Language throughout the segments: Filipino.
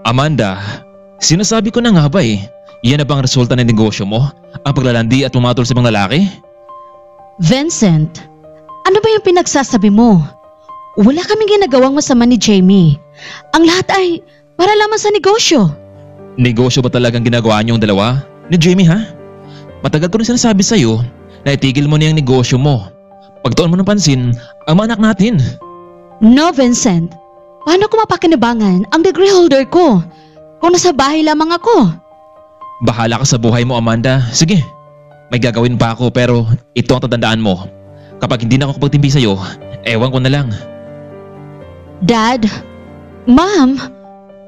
Amanda, sinasabi ko na nga ba eh. Yan na bang resulta ng negosyo mo? Ang paglalandi at pumatol sa ibang lalaki? Vincent, ano ba yung pinagsasabi mo? Wala kaming ginagawang masama ni Jamie. Ang lahat ay para lamang sa negosyo. Negosyo ba talagang ginagawa niyong dalawa? Ni Jamie ha? Matagal ko rin sinasabi sa'yo na itigil mo na yung negosyo mo. Pagtuon mo ng pansin ang mga anak natin. No, Vincent. Paano ko mapakinabangan ang degree holder ko kung nasa bahay lamang ako? Bahala ka sa buhay mo, Amanda. Sige, may gagawin pa ako pero ito ang tatandaan mo. Kapag hindi na ako kapagtimpi sa'yo, ewan ko na lang. Dad, Ma'am,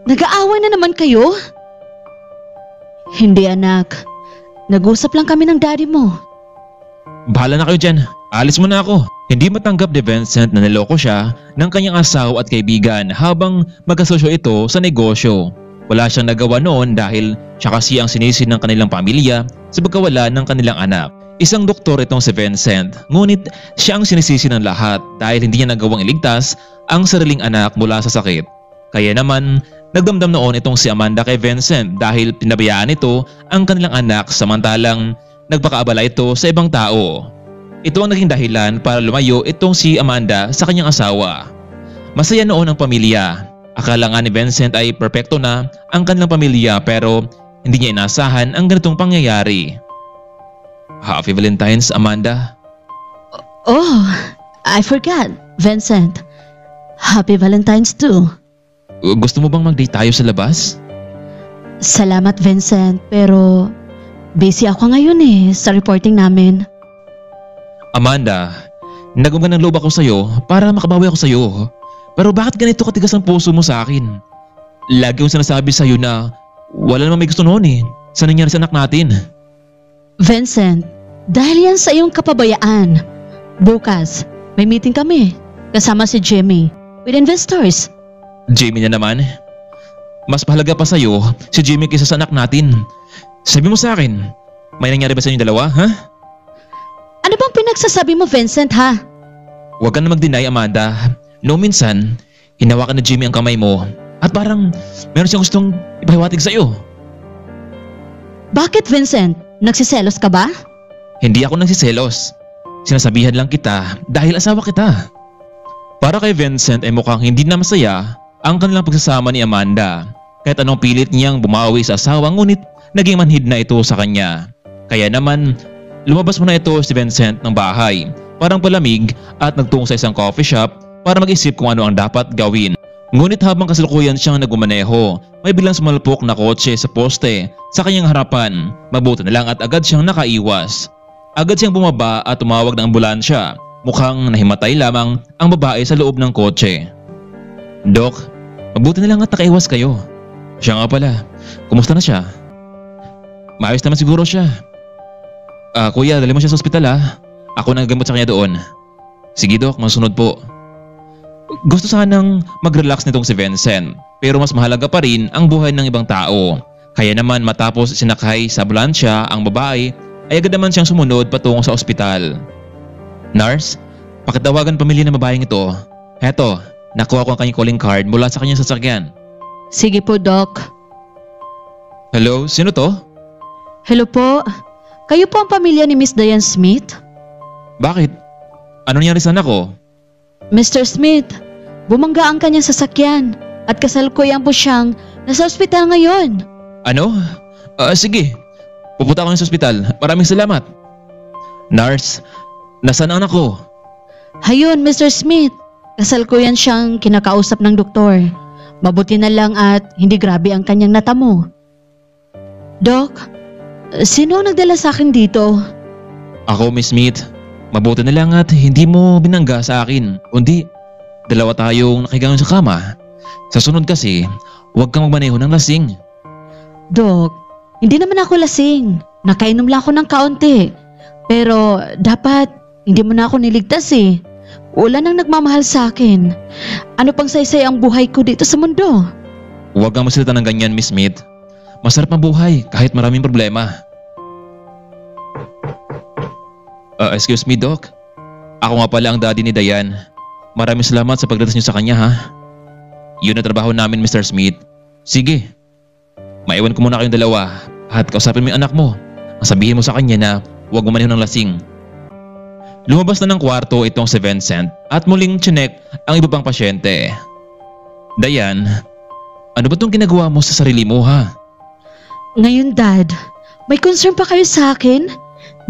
nag-aaway na naman kayo? Hindi anak, nag-usap lang kami ng daddy mo. Bahala na kayo dyan. Alis mo na ako. Hindi matanggap ni Vincent na niloko siya ng kanyang asawa at kaibigan habang magkasosyo ito sa negosyo. Wala siyang nagawa noon dahil siya kasi ang sinisi ng kanilang pamilya sa pagkawala ng kanilang anak. Isang doktor itong si Vincent, ngunit siya ang sinisisi ng lahat dahil hindi niya nagawang iligtas ang sariling anak mula sa sakit. Kaya naman, nagdamdam noon itong si Amanda kay Vincent dahil pinabayaan ito ang kanilang anak samantalang nagpakaabala ito sa ibang tao. Ito ang naging dahilan para lumayo itong si Amanda sa kanyang asawa. Masaya noon ang pamilya. Akala nga ni Vincent ay perpekto na ang kanilang pamilya pero hindi niya inasahan ang ganitong pangyayari. Happy Valentine's, Amanda. Oh, I forgot, Vincent. Happy Valentine's too. Gusto mo bang mag-date tayo sa labas? Salamat, Vincent, pero busy ako ngayon sa reporting namin. Amanda, nagumgan ng loob ako sa'yo para makabawi ako sa'yo. Pero bakit ganito katigas ang puso mo sa akin? Lagi kong sinasabi sa'yo na wala namang may gusto noon sa nangyari sa anak natin. Vincent, dahil yan sa iyong kapabayaan. Bukas, may meeting kami kasama si Jimmy with investors. Jimmy na naman. Mas mahalaga pa sa'yo si Jimmy kaysa sa anak natin. Sabi mo sa akin, may nangyari ba sa inyong dalawa, ha? Ano bang pinagsasabi mo, Vincent, ha? Huwag ka na mag-deny, Amanda. No, minsan, hinawakan na Jimmy ang kamay mo at parang meron siyang gustong ipahiwatig sa'yo. Bakit, Vincent? Nagsiselos ka ba? Hindi ako nagsiselos. Sinasabihan lang kita dahil asawa kita. Para kay Vincent ay mukhang hindi na masaya ang kanilang pagsasama ni Amanda. Kahit anong pilit niyang bumawi sa asawa ngunit naging manhid na ito sa kanya. Kaya naman, lumabas muna ito si Vincent ng bahay. Parang palamig at nagtungo sa isang coffee shop para mag-isip kung ano ang dapat gawin. Ngunit habang kasalukuyan siyang nagmaneho, may biglang sumalpok na kotse sa poste sa kanyang harapan. Mabuti na lang at agad siyang nakaiwas. Agad siyang bumaba at tumawag ng ambulansya. Mukhang nahimatay lamang ang babae sa loob ng kotse. Dok, mabuti na lang at nakaiwas kayo. Siya nga pala, kumusta na siya? Maayos naman siguro siya. Kuya, dali mo siya sa ospital Ako nagagamot sa kanya doon. Sige Dok, masunod po. Gusto sanang mag-relax nitong si Vincent pero mas mahalaga pa rin ang buhay ng ibang tao. Kaya naman matapos sinakay sa ambulansya ang babae ay agad naman siyang sumunod patungo sa ospital. Nurse, pakitawagan pamilya ng babaeng ito. Heto, nakuha ko ang kanyang calling card mula sa kanyang sasakyan. Sige po, Doc. Hello, sino to? Hello po. Kayo po ang pamilya ni Miss Diane Smith? Bakit? Ano nangyari sa anak ko? Mr. Smith, bumangga ang kanyang sasakyan at kasalukuyan po siyang nasa ospital ngayon. Ano? Sige. Pupunta ako sa ospital. Maraming salamat. Nurse, nasaan ang anak ko? Hayun, Mr. Smith. Kasalukuyan siyang kinakausap ng doktor. Mabuti na lang at hindi grabe ang kanyang natamo. Doc, sino ang nagdala sa akin dito? Ako, Miss Smith. Mabuti na lang at hindi mo binangga sa akin. Kundi, dalawa tayong nakahigangan sa kama. Sa sunod kasi, huwag kang magmaneho ng lasing. Dok, hindi naman ako lasing. Nakainom lang ako ng kaunti. Pero dapat hindi mo na ako niligtas Wala nang nagmamahal sa akin. Ano pang saysay ang buhay ko dito sa mundo? Huwag kang masalita ng ganyan, Miss Smith. Masarap ang buhay kahit maraming problema. Excuse me, Doc. Ako nga pala ang daddy ni Diane. Maraming salamat sa pagdating niyo sa kanya, ha? Yun ang trabaho namin, Mr. Smith. Sige, maiwan ko muna kayong dalawa at kausapin mo yung anak mo. Sabihin mo sa kanya na huwag gumanin ng lasing. Lumabas na ng kwarto itong si Vincent at muling chinek ang iba pang pasyente. Dayan, ano ba itong ginagawa mo sa sarili mo ha? Ngayon Dad, may concern pa kayo sa akin?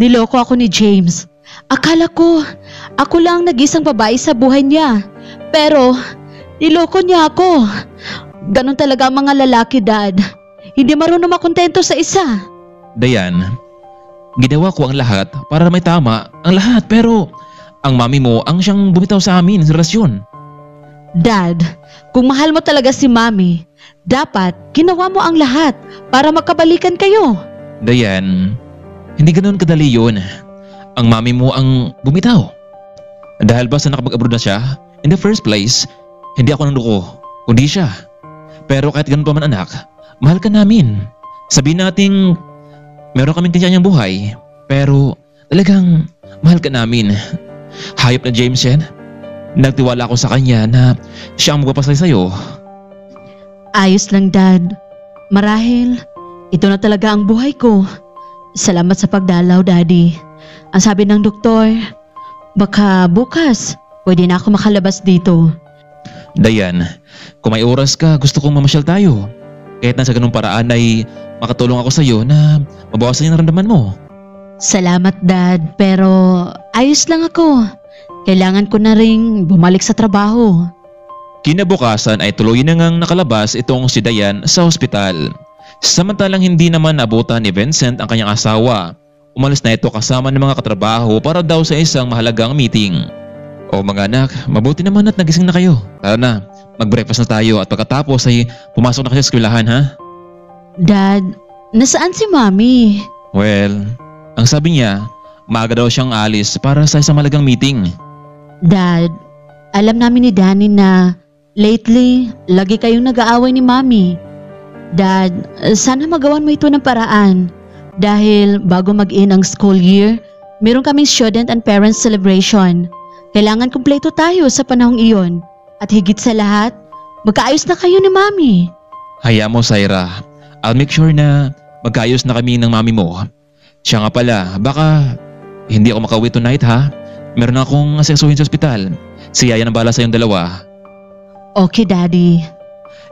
Niloko ako ni James. Akala ko, ako lang nag-isang babae sa buhay niya. Pero, niloko niya ako. Ganon talaga ang mga lalaki, Dad. Hindi marunong makontento sa isa. Dayan, ginawa ko ang lahat para may tama ang lahat pero ang mami mo ang siyang bumitaw sa amin sa relasyon. Dad, kung mahal mo talaga si Mami, dapat ginawa mo ang lahat para magkabalikan kayo. Dayan, hindi ganoon kadali yun. Ang mami mo ang bumitaw. Dahil ba sa nakapag-abroad na siya, in the first place, hindi ako nanduko, kundi siya. Pero kahit ganun pa man anak, mahal ka namin. Sabihin nating meron kaming kanyang buhay, pero talagang mahal ka namin. Hayop na James yan. Nagtiwala ako sa kanya na siya ang magpapasay sa'yo. Ayos lang, Dad. Marahil, ito na talaga ang buhay ko. Salamat sa pagdalaw, Daddy. Ang sabi ng doktor, baka bukas pwede na ako makalabas dito. Dayan, kung may oras ka, gusto kong mamasyal tayo. Kahit na sa ganung paraan ay makatulong ako sa'yo na mabawasan yung naramdaman mo. Salamat, Dad, pero ayos lang ako. Kailangan ko na ring bumalik sa trabaho. Kinabukasan ay tuloy na ngang nakalabas itong si Dayan sa ospital. Samantalang hindi naman nabutan ni Vincent ang kanyang asawa. Umalis na ito kasama ng mga katrabaho para daw sa isang mahalagang meeting. O mga anak, mabuti naman at nagising na kayo. Tara na, mag-breakfast na tayo at pagkatapos ay pumasok na kayo sa eskwelahan ha? Dad, nasaan si Mami? Well, ang sabi niya, maaga daw siyang alis para sa isang mahalagang meeting. Dad, alam namin ni Danny na lately, lagi kayong nag-aaway ni Mami. Dad, sana magawan mo ito ng paraan. Dahil bago mag-in ang school year, meron kaming student and parents celebration. Kailangan kumpleto tayo sa panahong iyon. At higit sa lahat, magkaayos na kayo ni Mami. Hayaan mo, Syra. I'll make sure na magkaayos na kami ng mami mo. Siya nga pala, baka hindi ako makauwi tonight ha? Meron akong asesuhin sa ospital. Si Yaya nang bala sa yung dalawa. Okay, Daddy.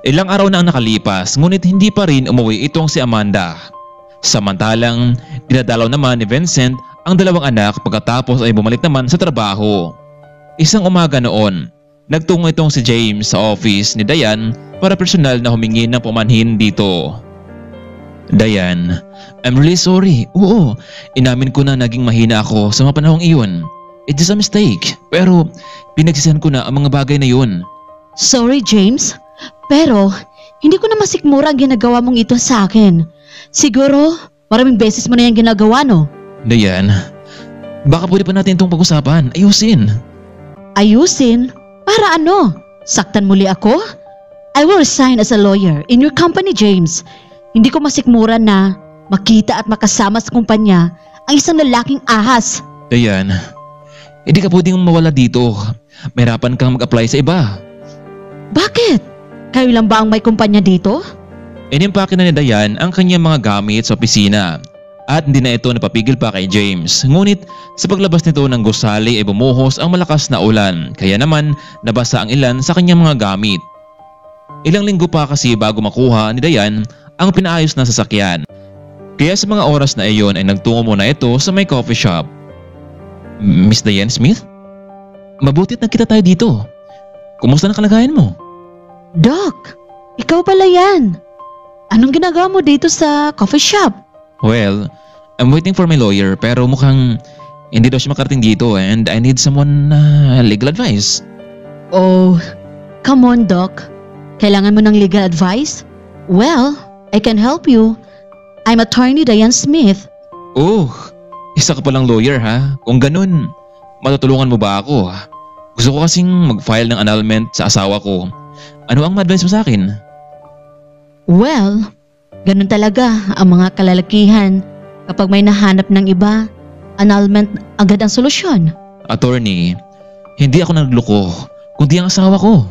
Ilang araw na ang nakalipas, ngunit hindi pa rin umuwi itong si Amanda. Samantalang, dinadalaw naman ni Vincent ang dalawang anak pagkatapos ay bumalik naman sa trabaho. Isang umaga noon, nagtungo itong si James sa office ni Dayan para personal na humingi ng pumanhin dito. Dayan, I'm really sorry. Oo, inamin ko na naging mahina ako sa mga panahong iyon. It is a mistake, pero pinagsisihan ko na ang mga bagay na yun. Sorry, James. Pero, hindi ko na masikmura ang ginagawa mong ito sa akin. Siguro, maraming beses mo na yung ginagawa, no? Dayan, baka pwede pa natin itong pag-usapan. Ayusin. Ayusin? Para ano? Saktan muli ako? I will resign as a lawyer in your company, James. Hindi ko masikmura na makita at makasama sa kumpanya ang isang lalaking ahas. Dayan, hindi ka pwedeng mawala dito. Mahirapan kang mag-apply sa iba. Bakit? Kayo lang ba ang may kumpanya dito? Inimpake na ni Dayan ang kanyang mga gamit sa opisina at hindi na ito napapigil pa kay James. Ngunit sa paglabas nito ng gusali ay bumuhos ang malakas na ulan kaya naman nabasa ang ilan sa kanyang mga gamit. Ilang linggo pa kasi bago makuha ni Dayan ang pinaayos na sasakyan. Kaya sa mga oras na iyon ay nagtungo muna ito sa may coffee shop. Miss Dayan Smith? Mabutit nagkita tayo dito. Kumusta na kalagayan mo? Doc, ikaw pala yan. Anong ginagawa mo dito sa coffee shop? Well, I'm waiting for my lawyer pero mukhang hindi daw siya makarating dito and I need someone legal advice. Oh, come on, Doc. Kailangan mo ng legal advice? Well, I can help you. I'm attorney Dayan Smith. Oh, isa ka palang lawyer ha? Kung ganun, matutulungan mo ba ako? Gusto ko kasing mag-file ng annulment sa asawa ko. Ano ang ma-advise mo sa akin? Well, ganun talaga ang mga kalalakihan. Kapag may nahanap ng iba, annulment agad ang solusyon. Attorney, hindi ako nagloko, kundi ang asawa ko.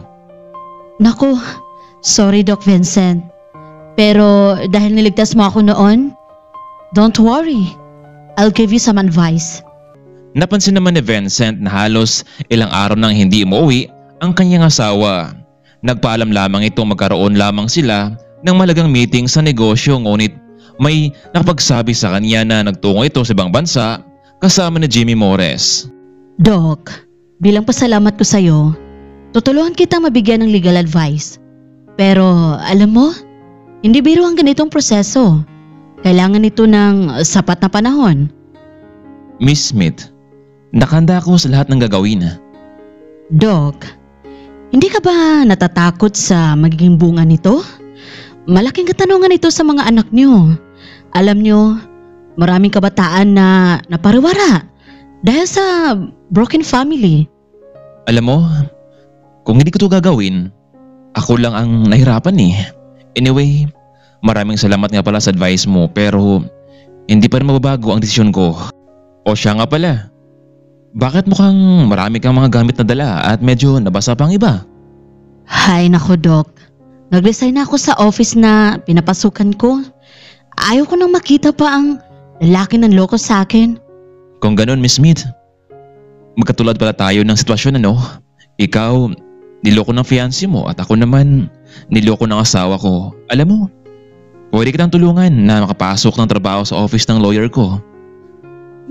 Naku, sorry Doc Vincent. Pero dahil niligtas mo ako noon, don't worry. I'll give you some advice. Napansin naman ni Vincent na halos ilang araw nang hindi umuwi ang kanyang asawa. Nagpaalam lamang itong magkaroon lamang sila ng malagang meeting sa negosyo, ngunit may nakapagsabi sa kanya na nagtungo ito sa ibang bansa kasama ni Jimmy Mores. Doc, bilang pasalamat ko sa'yo, tutulungan kitang mabigyan ng legal advice. Pero alam mo, hindi biro ang ganitong proseso. Kailangan ito ng sapat na panahon. Miss Smith, nakahanda ako sa lahat ng gagawin. Doc, hindi ka ba natatakot sa magiging bunga nito? Malaking katanungan ito sa mga anak niyo. Alam niyo, maraming kabataan na napariwara dahil sa broken family. Alam mo, kung hindi ko ito gagawin, ako lang ang nahirapan eh. Anyway, maraming salamat nga pala sa advice mo, pero hindi pa rin mababago ang desisyon ko. O siya nga pala, bakit mukhang marami kang mga gamit na dala at medyo nabasa pang iba? Hay nako Doc, nag-resign na ako sa office na pinapasukan ko. Ayaw ko nang makita pa ang lalaki ng loko sa akin. Kung ganun, Miss Smith, magkatulad pala tayo ng sitwasyon ano? Ikaw, niloko ng fiancé mo at ako naman, niloko ng asawa ko. Alam mo, pwede kitang tulungan na makapasok ng trabaho sa office ng lawyer ko.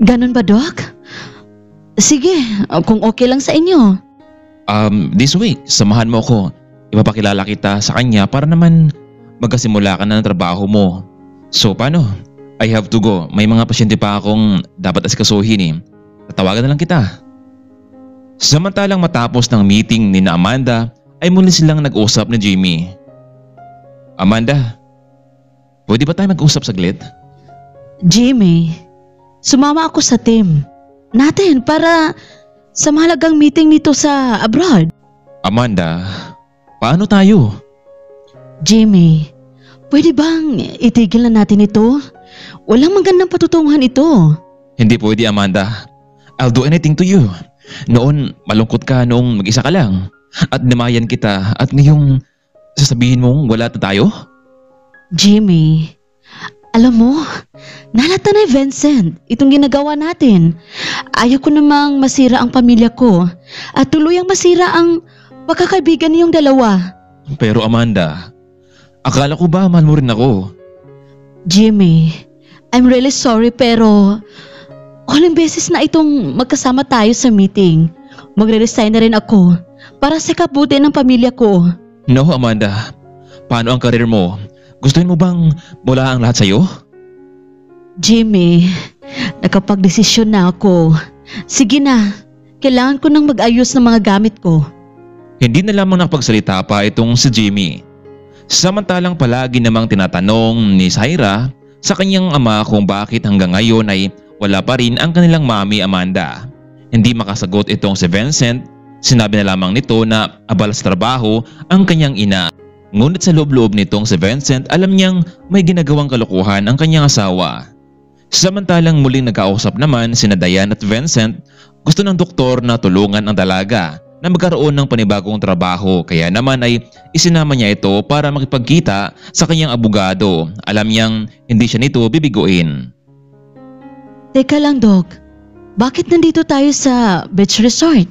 Ganun ba, Doc? Sige, kung okay lang sa inyo. This week, samahan mo ako. Ipapakilala kita sa kanya para naman magkasimula ka na ng trabaho mo. So paano? I have to go. May mga pasyente pa akong dapat asikasuhin eh. Tatawagan na lang kita. Samantalang matapos ng meeting ni na Amanda ay muli silang nag-usap ni Jimmy. Amanda, pwede ba tayo mag-usap saglit? Jimmy, sumama ako sa team natin para sa mahalagang meeting nito sa abroad. Amanda, paano tayo? Jimmy, pwede bang itigil na natin ito? Walang magandang patutunguhan ito. Hindi pwede, Amanda. I'll do anything to you. Noon, malungkot ka noong mag-isa ka lang. At namayan kita at ngayong sasabihin mong wala na tayo? Jimmy, alam mo, nalata na Vincent itong ginagawa natin. Ayaw ko namang masira ang pamilya ko at tuluyang masira ang pagkakaibigan niyong dalawa. Pero Amanda, akala ko ba mahal mo rin ako? Jimmy, I'm really sorry pero huling beses na itong magkasama tayo sa meeting. Magre-resign na rin ako para sa kabuti ng pamilya ko. No, Amanda. Paano ang karir mo? Gustuhin mo bang mula ang lahat sa'yo? Jimmy, nakapagdesisyon na ako. Sige na, kailangan ko nang mag-ayos ng mga gamit ko. Hindi na lamang nakapagsalita pa itong si Jimmy. Samantalang palagi namang tinatanong ni Syra sa kanyang ama kung bakit hanggang ngayon ay wala pa rin ang kanilang mami Amanda. Hindi makasagot itong si Vincent. Sinabi na lamang nito na abala sa trabaho ang kanyang ina. Ngunit sa loob-loob nitong si Vincent alam niyang may ginagawang kalokohan ang kanyang asawa. Samantalang muling nagkausap naman sina Diane at Vincent, gusto ng doktor na tulungan ang dalaga na magkaroon ng panibagong trabaho, kaya naman ay isinama niya ito para makipagkita sa kanyang abogado. Alam niyang hindi siya nito bibiguin. Teka lang, Doc. Bakit nandito tayo sa beach resort?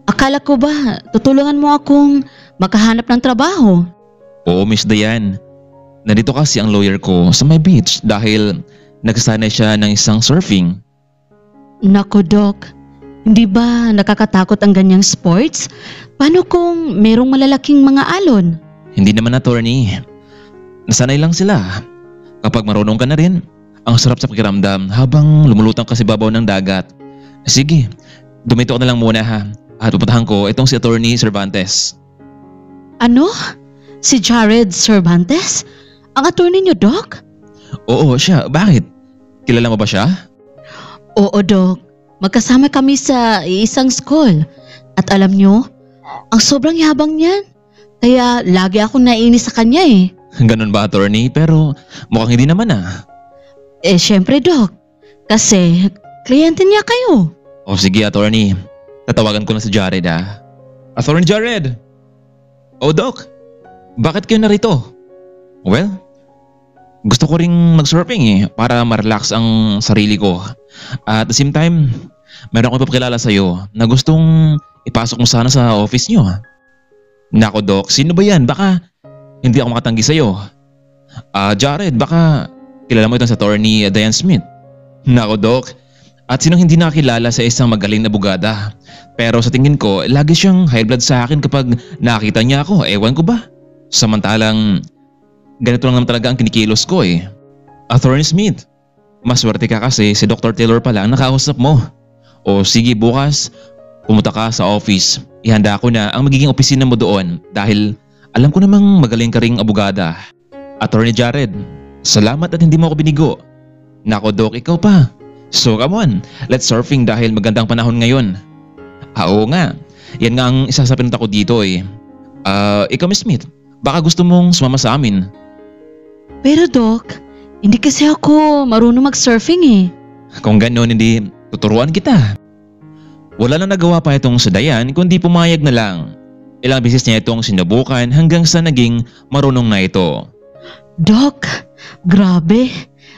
Akala ko ba tutulungan mo akong makahanap ng trabaho? Oo, Miss Diane. Nandito kasi ang lawyer ko sa my beach dahil nagsasanay siya ng isang surfing. Nako, Doc. Hindi ba nakakatakot ang ganyang sports? Paano kung merong malalaking mga alon? Hindi naman, attorney. Nasanay lang sila. Kapag marunong ka na rin, ang sarap sa pakiramdam habang lumulutang ka sa babaw ng dagat. Sige, dumito ka na lang muna ha. At pupuntahan ko itong si Attorney Cervantes. Ano? Si Jared Cervantes? Ang attorney niyo, Doc? Oo, siya. Bakit? Kilala mo ba siya? Oo, Doc. Magkasama kami sa isang school. At alam niyo, ang sobrang yabang niyan. Kaya lagi akong naiinis sa kanya eh. Ganun ba, attorney? Pero mukhang hindi naman ah. Syempre, Doc. Kasi kliyente niya kayo. O sige, attorney. Tatawagan ko na si Jared ah. Attorney Jared! Oh, Doc. Bakit kayo narito? Well, Gusto ko ring mag-surfing para ma-relax ang sarili ko. At the same time, meron akong ipapakilala sa'yo na gustong ipasok mo sana sa office nyo. Nako Doc, sino ba yan? Baka hindi ako makatanggi sa'yo. Jared, baka kilala mo itong sa attorney Diane Smith. Nako Doc, at sinong hindi nakakilala sa isang magaling na abogada? Pero sa tingin ko, lagi siyang high blood sa akin kapag nakita niya ako. Ewan ko ba? Samantalang ganito lang naman talaga ang kinikilos ko Attorney Smith, maswerte ka kasi si Dr. Taylor pala ang nakausap mo. O sige, bukas pumunta ka sa office. Ihanda ko na ang magiging opisina mo doon dahil alam ko namang magaling ka ring abogada. Attorney Jared, salamat at hindi mo ako binigo. Nako Doc, ikaw pa. So come on, let's surfing dahil magandang panahon ngayon. Oo nga, yan nga ang isa sa pinunta ko dito Ikaw Miss Smith, baka gusto mong sumama sa amin. Pero Doc, hindi kasi ako marunong mag-surfing Kung gano'n hindi tuturuan kita. Wala na nagawa pa itong si Diane kundi pumayag na lang. Ilang beses niya itong sinubukan hanggang sa naging marunong na ito. Doc, grabe.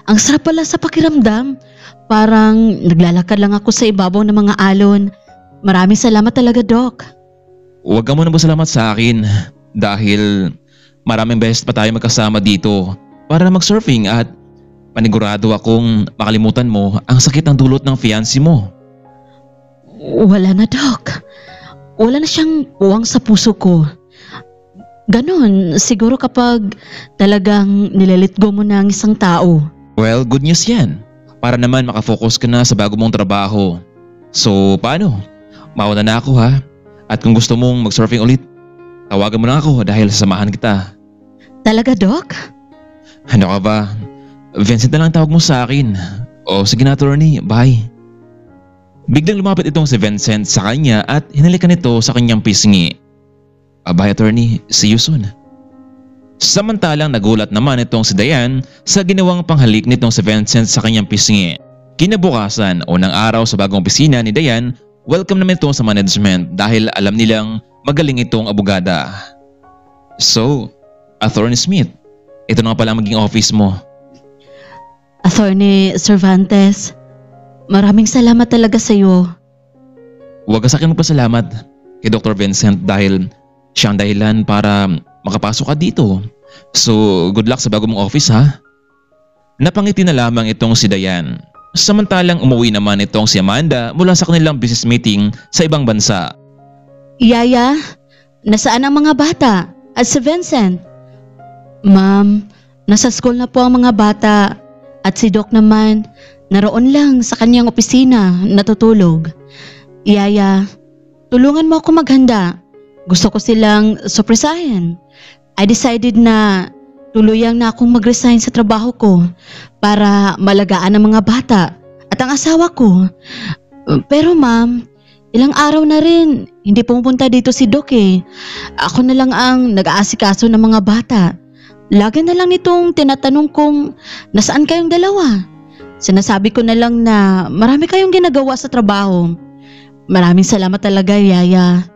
Ang sarap pala sa pakiramdam. Parang naglalakad lang ako sa ibabaw ng mga alon. Maraming salamat talaga, Doc. Huwag ka muna salamat sa akin dahil maraming beses pa tayo magkasama dito para mag-surfing at panigurado akong makalimutan mo ang sakit ng dulot ng fiancé mo. Wala na, Doc. Wala na siyang puwang sa puso ko. Ganon, siguro kapag talagang nilalit go mo na ang isang tao. Well, good news yan. Para naman makafocus ka na sa bago mong trabaho. So, paano? Mauna na ako ha. At kung gusto mong mag-surfing ulit, tawagan mo na ako dahil sasamahan kita. Talaga, Doc? Ano ka ba? Vincent na lang tawag mo sa akin. O sige na, attorney. Bye. Biglang lumapit itong si Vincent sa kanya at hinalikan ito sa kanyang pisngi. Bye, attorney. See you soon. Samantalang nagulat naman itong si Diane sa ginawang panghalik nitong si Vincent sa kanyang pisngi. Kinabukasan, unang araw sa bagong opisina ni Diane, welcome naman ito sa management dahil alam nilang magaling itong abogada. So, Attorney Smith, ito na pala ang maging office mo. Attorney Cervantes, maraming salamat talaga sa iyo. Huwag ka sa akin magpasalamat kay Dr. Vincent dahil siya ang dahilan para makapasok ka dito. So, good luck sa bago mong office ha. Napangiti na lamang itong si Diane. Samantalang umuwi naman itong si Amanda mula sa kanilang business meeting sa ibang bansa. Yaya, nasaan ang mga bata at si Vincent? Ma'am, nasa school na po ang mga bata at si Doc naman naroon lang sa kanyang opisina natutulog. Yaya, tulungan mo ako maghanda. Gusto ko silang surprisahin. I decided na tuluyang na akong mag-resign sa trabaho ko para malagaan ang mga bata at ang asawa ko. Pero ma'am, ilang araw na rin hindi pumupunta dito si Doc Ako na lang ang nag-aasikaso ng mga bata. Lagi na lang nitong tinatanong kung nasaan kayong dalawa. Sinasabi ko na lang na marami kayong ginagawa sa trabaho. Maraming salamat talaga, Yaya.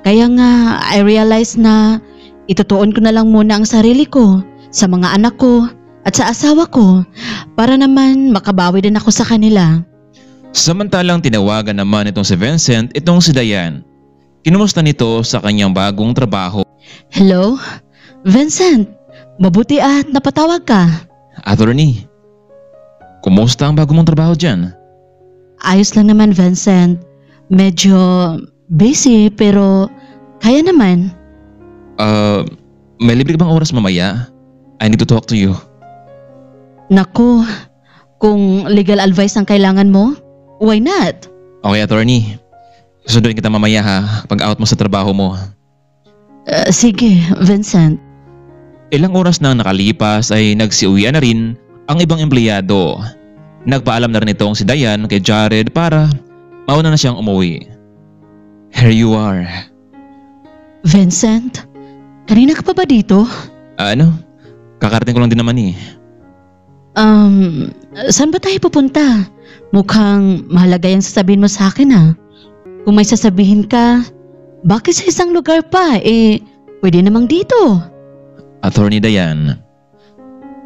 Kaya nga I realize na itutuon ko na lang muna ang sarili ko sa mga anak ko at sa asawa ko para naman makabawi din ako sa kanila. Samantalang tinawagan naman itong si Vincent itong si Diane. Kinumusta nito sa kanyang bagong trabaho. Hello? Vincent, mabuti at napatawag ka. Attorney, kumusta ang bago mong trabaho dyan? Ayos lang naman, Vincent. Medyo busy pero kaya naman. May libre ka bang oras mamaya? I need to talk to you. Naku, kung legal advice ang kailangan mo, why not? Okay, attorney. Susunduin kita mamaya ha, pag out mo sa trabaho mo. Sige, Vincent. Ilang oras nang nakalipas ay nagsiuwian na rin ang ibang empleyado. Nagpaalam na rin itong si Diane kay Jared para mauna na siyang umuwi. Here you are. Vincent, kanina ka pa ba dito? Ano? Kakarating ko lang din naman Saan ba tayo pupunta? Mukhang mahalaga yung sasabihin mo sa akin Kung may sasabihin ka, bakit sa isang lugar pa? Pwede namang dito. Attorney Diane,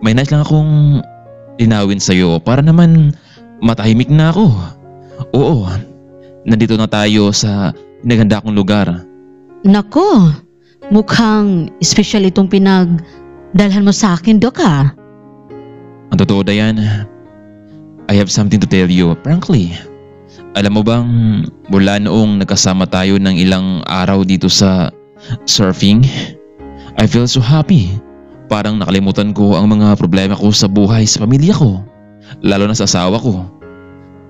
may nais lang akong linawin sa'yo para naman matahimik na ako. Oo, nandito na tayo sa pinaghanda kong lugar. Nako, mukhang special itong pinagdalhan mo sa akin, Dok ah. Ang totoo, Dayan, I have something to tell you, frankly. Alam mo bang mula noong nagkasama tayo ng ilang araw dito sa surfing, I feel so happy. Parang nakalimutan ko ang mga problema ko sa buhay sa pamilya ko, lalo na sa asawa ko.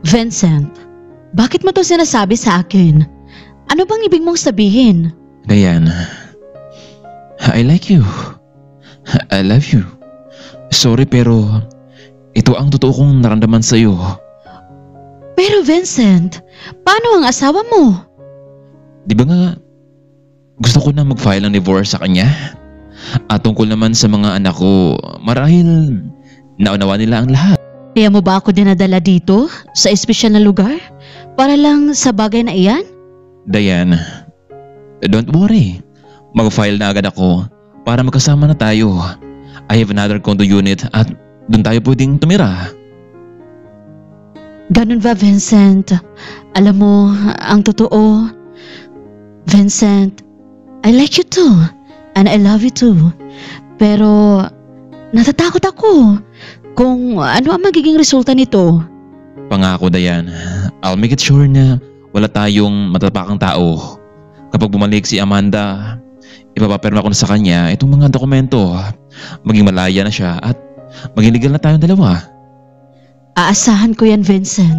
Vincent, bakit mo to sinasabi sa akin? Ano bang ibig mong sabihin? Dayan, I like you. I love you. Sorry pero ito ang totoo kong naramdaman sa iyo. Pero Vincent, paano ang asawa mo? Di ba nga gusto ko na mag-file ng divorce sa kanya? At tungkol naman sa mga anak ko, marahil naunawa nila ang lahat. Kaya mo ba ako dinadala dito sa espesyal na lugar para lang sa bagay na iyan? Dayan, don't worry. Mag-file na agad ako para magkasama na tayo. I have another condo unit at doon tayo pwedeng tumira. Ganun ba, Vincent? Alam mo, ang totoo, Vincent, I like you too. And I love you too. Pero natatakot ako kung ano ang magiging resulta nito. Pangako, Dayan, I'll make it sure na wala tayong matapakang tao. Kapag bumalik si Amanda, ipapapirma ko na sa kanya itong mga dokumento. Maging malaya na siya at maging legal na tayong dalawa. Aasahan ko yan, Vincent.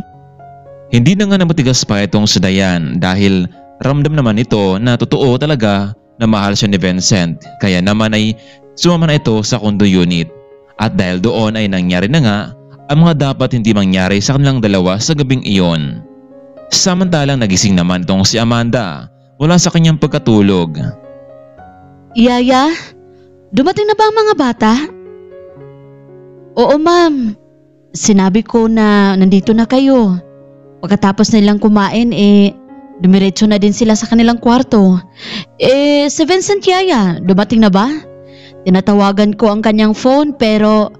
Hindi na nga namatigas pa itong si Dayan dahil ramdam naman ito na totoo talaga na mahal siya ni Vincent. Kaya naman ay sumama na ito sa condo unit. At dahil doon ay nangyari na nga ang mga dapat hindi mangyari sa kanilang dalawa sa gabing iyon. Samantalang nagising naman itong si Amanda mula sa kanyang pagkatulog. Yaya, dumating na ba ang mga bata? Oo, ma'am. Sinabi ko na nandito na kayo. Pagkatapos nilang kumain, dumiretso na din sila sa kanilang kwarto. Si Vincent, Yaya, dumating na ba? Tinatawagan ko ang kanyang phone pero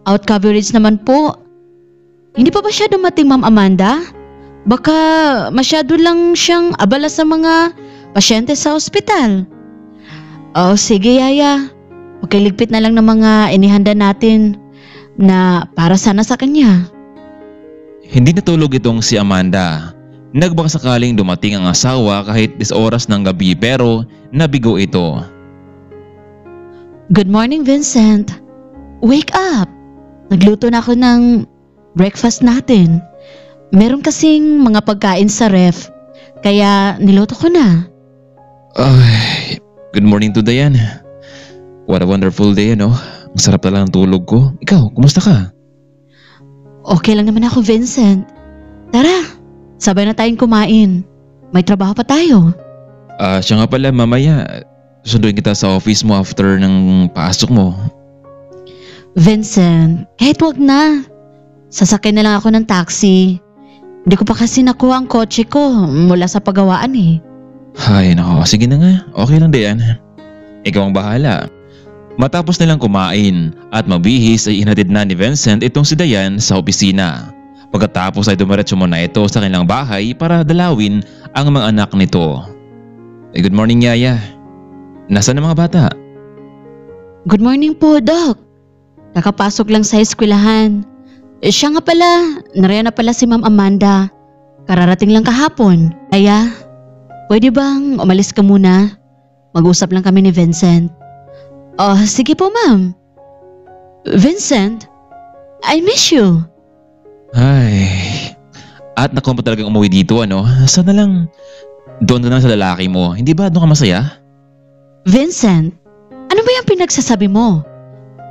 out coverage naman po. Hindi pa ba siya dumating, Ma'am Amanda? Baka masyado lang siyang abala sa mga pasyente sa ospital. Oh, sige, Yaya. Pakiligpit na lang ng mga inihanda natin na para sana sa kanya. Hindi natulog itong si Amanda. Nagbaka sakaling dumating ang asawa kahit 10 oras ng gabi pero nabigo ito. Good morning, Vincent. Wake up. Nagluto na ako ng breakfast natin. Meron kasing mga pagkain sa ref, kaya niluto ko na. Ay, good morning to Dayan. What a wonderful day, ano? Ang sarap talaga ng tulog ko. Ikaw, kumusta ka? Okay lang naman ako, Vincent. Tara, sabay na tayong kumain. May trabaho pa tayo. Siya nga pala, mamaya susunduin kita sa office mo after ng pasok mo. Vincent, kahit wag na. Sasakay na lang ako ng taxi. Hindi ko pa kasi nakuha ang kotse ko mula sa pagawaan eh. Ay, nako. Sige na nga. Okay lang, Dayan. Ikaw ang bahala. Matapos nilang kumain at mabihis ay inatid na ni Vincent itong si Dayan sa opisina. Pagkatapos ay dumiretso muna ito sa kanilang bahay para dalawin ang mga anak nito. Good morning, Yaya. Nasaan ang mga bata? Good morning po, Doc. Kakapasok lang sa eskwelahan. Siya nga pala, nariyan na pala si Ma'am Amanda. Kararating lang kahapon. Kaya, pwede bang umalis ka muna? Mag-usap lang kami ni Vincent. Oh, sige po, ma'am. Vincent, I miss you. Ay, at naku mo talagang umuwi dito, ano? Sana lang doon ka lang sa lalaki mo. Hindi ba doon ka masaya? Vincent, ano ba yung pinagsasabi mo?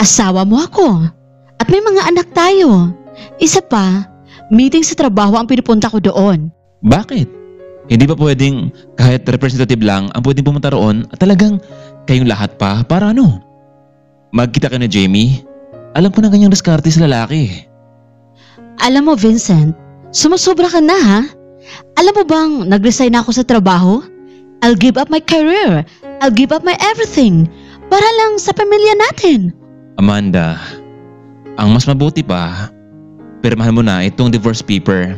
Asawa mo ako. At may mga anak tayo. Isa pa, meeting sa trabaho ang pinupunta ko doon. Bakit? Hindi ba pwedeng kahit representative lang ang pwedeng pumunta roon at talagang kayong lahat pa para ano? Magkita ka na, Jamie? Alam ko na ganyang diskarte sa lalaki. Alam mo, Vincent, sumusobra ka na ha? Alam mo bang nag-resign na ako sa trabaho? I'll give up my career. I'll give up my everything para lang sa pamilya natin. Amanda, Ang mas mabuti pa, pirmahan mo na itong divorce paper.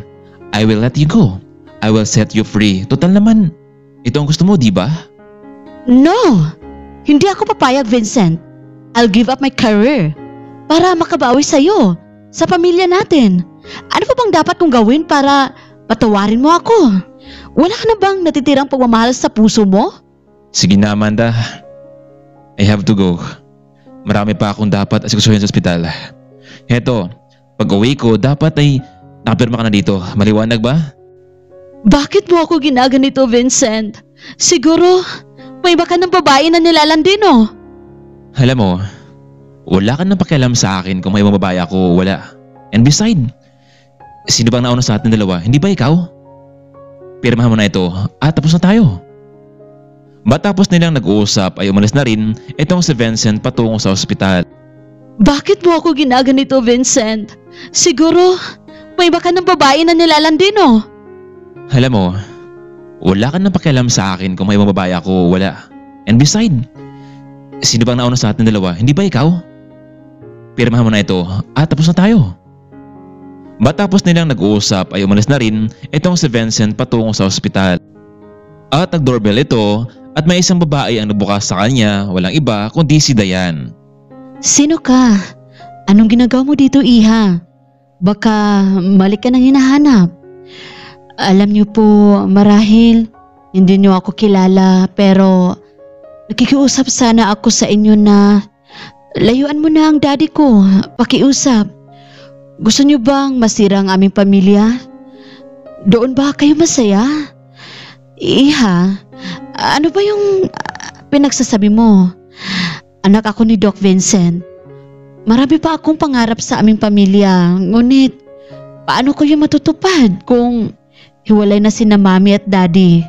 I will let you go. I will set you free. Total naman, ito ang gusto mo, di ba? No! Hindi ako papayag, Vincent. I'll give up my career para makabawi sa'yo, sa pamilya natin. Ano pa bang dapat kong gawin para patawarin mo ako? Wala ka na bang natitirang pagmamahal sa puso mo? Sige na, Amanda. I have to go. Marami pa akong dapat asikasuhin sa ospital. Heto, pag uwi ko, dapat ay nakapirma ka na dito. Maliwanag ba? Bakit mo ako ginaganito, Vincent? Siguro, may iba ka ng babae na nilalandin, Alam mo, wala ka nang pakialam sa akin kung may mababaya ako o wala. And beside, sino bang nauna sa atin dalawa? Hindi ba ikaw? Pirmahan mo na ito at tapos na tayo. Matapos nilang nag-uusap ay umalis na rin itong si Vincent patungo sa ospital. Bakit mo ako ginaganito, Vincent? Siguro, may iba ka ng babae na nilalandin, Alam mo, wala ka nang pakialam sa akin kung may mababaya ako o wala. And beside, sino bang nauna sa atin dalawa? Hindi ba ikaw? Pirmahan mo na ito at tapos na tayo. Matapos nilang nag-uusap ay umalis na rin itong si Vincent patungo sa ospital. At nag-doorbell ito at may isang babae ang nagbukas sa kanya, walang iba kundi si Dayan. Sino ka? Anong ginagawa mo dito, Iha? Baka mali ka nang hinahanap. Alam niyo po, marahil hindi niyo ako kilala, pero nakikiusap sana ako sa inyo na layuan mo na ang daddy ko, pakiusap. Gusto niyo bang masira ang aming pamilya? Doon ba kayo masaya? Iha, ano ba yung pinagsasabi mo? Anak ako ni Doc Vincent. Marami pa akong pangarap sa aming pamilya, ngunit paano ko yung matutupad kung hiwalay na sina mami at daddy?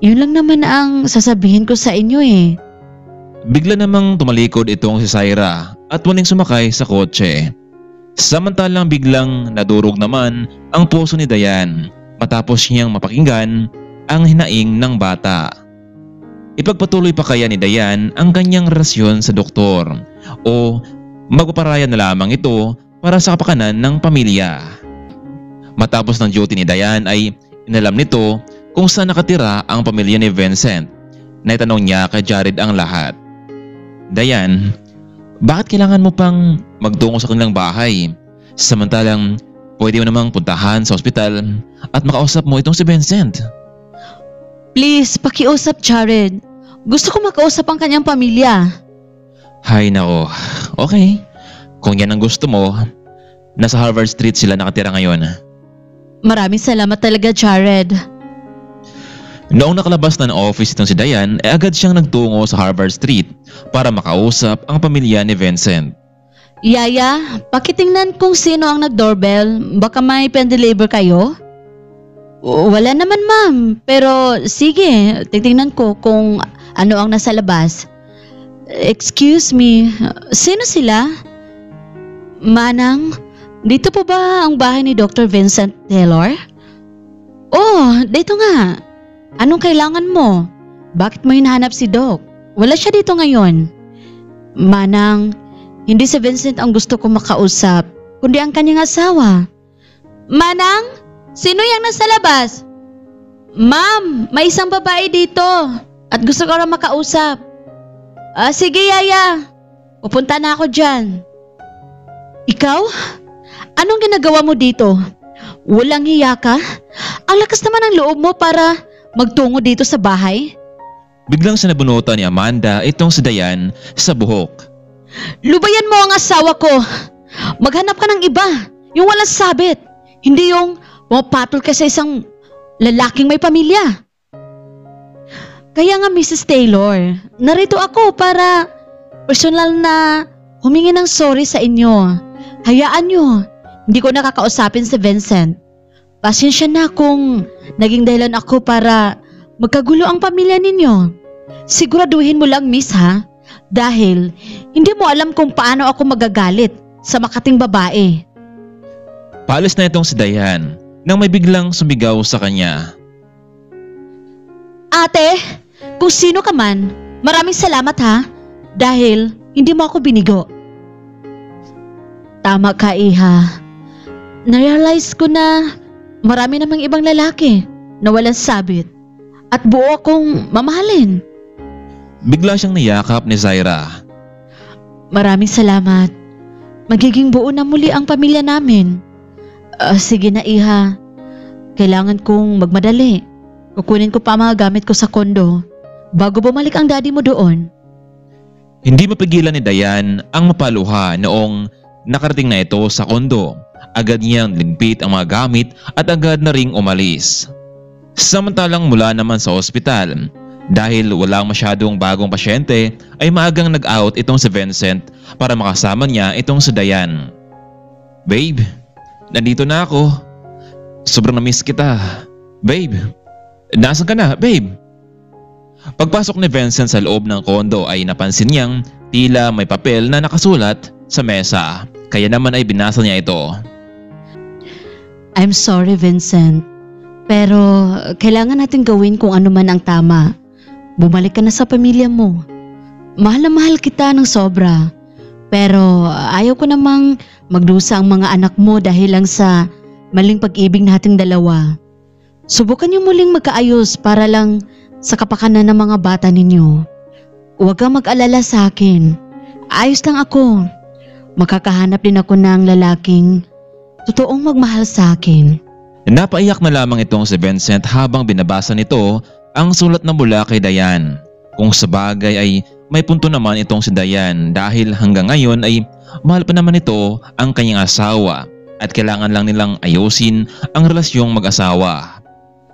Yun lang naman ang sasabihin ko sa inyo Bigla namang tumalikod itong si Syra at muling sumakay sa kotse. Samantalang biglang nadurog naman ang puso ni Dayan matapos niyang mapakinggan ang hinaing ng bata. Ipagpatuloy pa kaya ni Dayan ang kanyang relasyon sa doktor o magpaparaya na lamang ito para sa kapakanan ng pamilya? Matapos ng duty ni Dayan ay inalam nito kung saan nakatira ang pamilya ni Vincent. Naitanong niya kay Jared ang lahat. Dayan, bakit kailangan mo pang magtungo sa kanilang bahay? Samantalang pwede mo namang puntahan sa ospital at makausap mo itong si Vincent. Please, pakiusap, Jared. Gusto ko makausap ang kanyang pamilya. Hay nako, okay. Kung yan ang gusto mo, nasa Harvard Street sila nakatira ngayon. Maraming salamat talaga, Jared. Noong nakalabas na ng office itong si Dayan, agad siyang nagtungo sa Harvard Street para makausap ang pamilya ni Vincent. Yaya, pakitingnan kung sino ang nag-doorbell. Baka may pen-deliver kayo? Wala naman, ma'am. Pero sige, titingnan ko kung ano ang nasa labas. Excuse me, sino sila? Manang, dito po ba ang bahay ni Dr. Vincent Taylor? Oh, dito nga. Anong kailangan mo? Bakit mo hinahanap si Doc? Wala siya dito ngayon. Manang, hindi si Vincent ang gusto ko makausap, kundi ang kanyang asawa. Manang, sino yang nasa labas? Ma'am, may isang babae dito at gusto ko rin makausap. Sige, Yaya. Pupunta na ako dyan. Ikaw? Anong ginagawa mo dito? Walang hiya ka? Ang lakas naman ng loob mo para magtungo dito sa bahay? Biglang sinabunutan ni Amanda itong si Dayan sa buhok. Lubayan mo ang asawa ko. Maghanap ka ng iba. Yung walang sabit. Hindi yung pumapatol ka sa isang lalaking may pamilya. Kaya nga, Mrs. Taylor, narito ako para personal na humingi ng sorry sa inyo. Hayaan nyo, hindi ko nakakausapin si Vincent. Pasensya na kung naging dahilan ako para magkagulo ang pamilya ninyo. Siguraduhin mo lang, miss, ha? Dahil hindi mo alam kung paano ako magagalit sa makating babae. Paalis na itong si Dayan nang may biglang sumigaw sa kanya. Ate, kung sino ka man, maraming salamat, ha? Dahil hindi mo ako binigo. Tama ka, Iha. Narealize ko na marami namang ibang lalaki na walang sabit at buo akong mamahalin. Bigla siyang niyakap ni Zaira. Maraming salamat. Magiging buo na muli ang pamilya namin. Sige na, Iha. Kailangan kong magmadali. Kukunin ko pa ang mga gamit ko sa kondo bago bumalik ang daddy mo doon. Hindi mapigilan ni Dayan ang mapaluha noong nakarating na ito sa kondo. Agad niyang ligpit ang mga gamit at agad na ring umalis. Samantalang mula naman sa ospital, dahil walang masyadong bagong pasyente, ay maagang nag-out itong si Vincent para makasama niya itong si Dayan. Babe, nandito na ako. Sobrang na-miss kita. Babe, nasan ka na, babe? Pagpasok ni Vincent sa loob ng kondo ay napansin niyang tila may papel na nakasulat sa mesa. Kaya naman ay binasa niya ito. I'm sorry, Vincent. Pero kailangan natin gawin kung ano man ang tama. Bumalik ka na sa pamilya mo. Mahal na mahal kita ng sobra. Pero ayaw ko namang magdusa ang mga anak mo dahil lang sa maling pag-ibig nating dalawa. Subukan niyo muling magkaayos para lang sa kapakanan ng mga bata ninyo. Huwag kang mag-alala sa akin. Ayos lang ako. Makakahanap din ako ng lalaking totoong magmahal sa akin. Napaiyak na lamang itong si Vincent habang binabasa nito ang sulat na mula kay Dayan. Kung sa bagay ay may punto naman itong si Dayan dahil hanggang ngayon ay mahal pa naman ito ang kanyang asawa at kailangan lang nilang ayusin ang relasyong mag-asawa.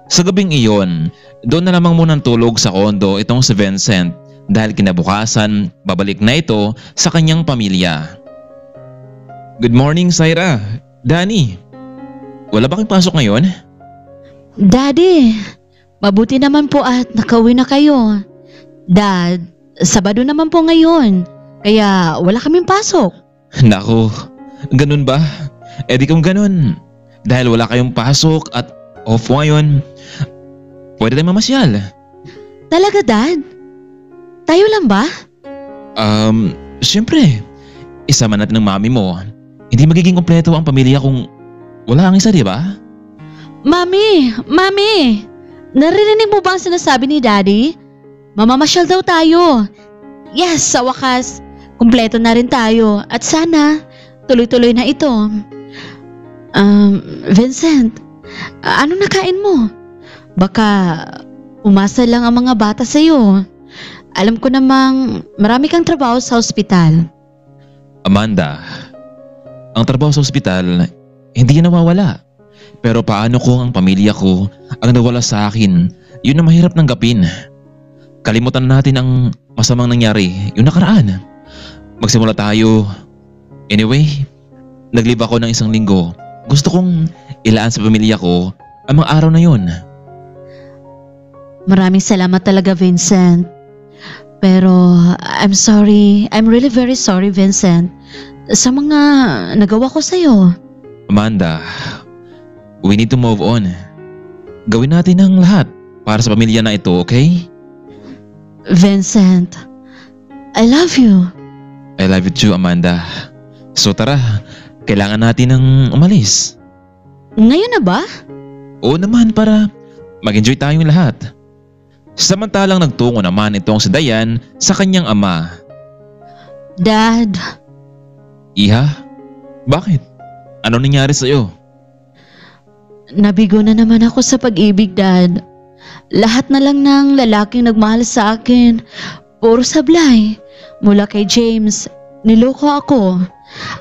Sa gabing iyon, doon na lamang munang tulog sa kondo itong si Vincent dahil kinabukasan babalik na ito sa kanyang pamilya. Good morning, Zaira. Danny, wala ba kayong pasok ngayon? Daddy, mabuti naman po at nakauwi na kayo. Dad, Sabado naman po ngayon, kaya wala kaming pasok. Naku, ganun ba? Eh di kung ganun, dahil wala kayong pasok at off ngayon, pwede tayong mamasyal. Talaga, Dad? Tayo lang ba? Siyempre, isama natin ng mami mo. Hindi magiging kompleto ang pamilya kung wala ang isa, di ba? Mami! Mami! Naririnig mo ba ang sinasabi ni Daddy? Mamamasyal daw tayo. Yes, sa wakas, kumpleto na rin tayo. At sana, tuloy-tuloy na ito. Vincent, anong nakain mo? Baka umasa lang ang mga bata sa'yo. Alam ko namang marami kang trabaho sa ospital. Amanda, ang trabaho sa ospital, hindi yan nawawala. Pero paano kung ang pamilya ko ang nawala sa akin, yun ang mahirap nanggapin. Kalimutan natin ang masamang nangyari, yung nakaraan. Magsimula tayo. Anyway, nag-leave ako ng 1 linggo. Gusto kong ilaan sa pamilya ko ang mga araw na yun. Maraming salamat talaga, Vincent. Pero I'm sorry. I'm really very sorry, Vincent, sa mga nagawa ko sa'yo. Amanda, we need to move on. Gawin natin ang lahat para sa pamilya na ito, okay? Vincent, I love you. I love you too, Amanda. So tara, kailangan natin ng umalis. Ngayon na ba? Oo naman, para mag-enjoy tayong lahat. Samantalang nagtungo naman itong si Dayan sa kanyang ama. Dad. Iha, bakit? Ano nangyari sa'yo? Nabigo na naman ako sa pag-ibig, Dad. Lahat na lang ng lalaking nagmahal sa akin, puro sablay. Mula kay James, niloko ako.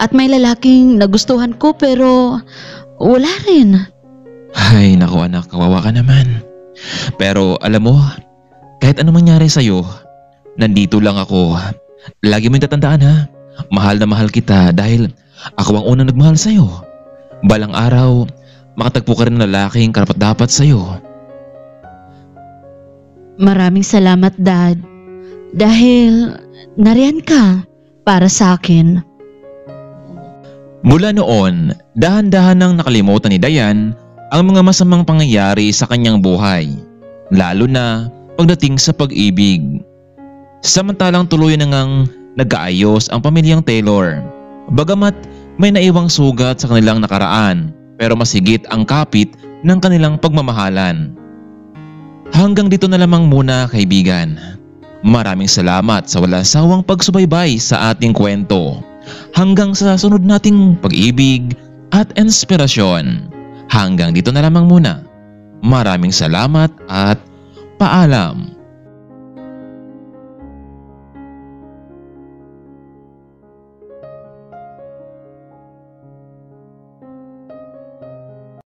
At may lalaking nagustuhan ko pero wala rin. Ay, naku anak, kawawa ka naman. Pero alam mo, kahit anong mangyari sa'yo, nandito lang ako. Lagi mo yung tatandaan ha, mahal na mahal kita dahil ako ang unang nagmahal sa'yo. Balang araw, makatagpo ka rin ng lalaking karapat-dapat sa'yo. Maraming salamat, Dad. Dahil nariyan ka para sa akin. Mula noon, dahan-dahan nang nakalimutan ni Dayan ang mga masamang pangyayari sa kanyang buhay, lalo na pagdating sa pag-ibig. Samantalang tuloy na ngang nagkaayos ang pamilyang Taylor. Bagamat may naiwang sugat sa kanilang nakaraan pero mas higit ang kapit ng kanilang pagmamahalan. Hanggang dito na lamang muna kaibigan. Maraming salamat sa walang sawang pagsubaybay sa ating kwento. Hanggang sa sunod nating pag-ibig at inspirasyon. Hanggang dito na lamang muna. Maraming salamat at paalam.